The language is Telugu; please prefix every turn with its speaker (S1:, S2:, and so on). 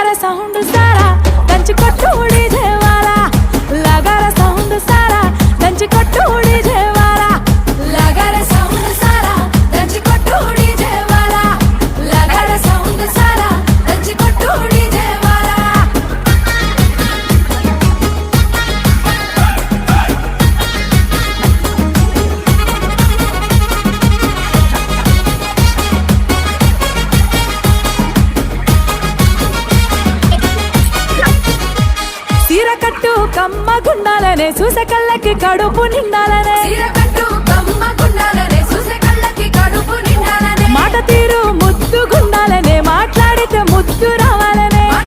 S1: లగార సౌండ్ సారా దంచి కొట్టు డీజే వాలా లగార సౌండ్ సారా దంచి కొట్టు డీజే వాలా లగార సౌండ్ సారా దంచి కొట్టు డీజే వాలా లగార సౌండ్ సారా దంచి కొట్టు డీజే వాలా సీరకట్టు కమ్మ గుండాలనే చూసే కళ్ళకి కడుపు నిండాలనే మాట తీరు ముద్దు గుండాలనే మాట్లాడితే ముద్దు రావాలనే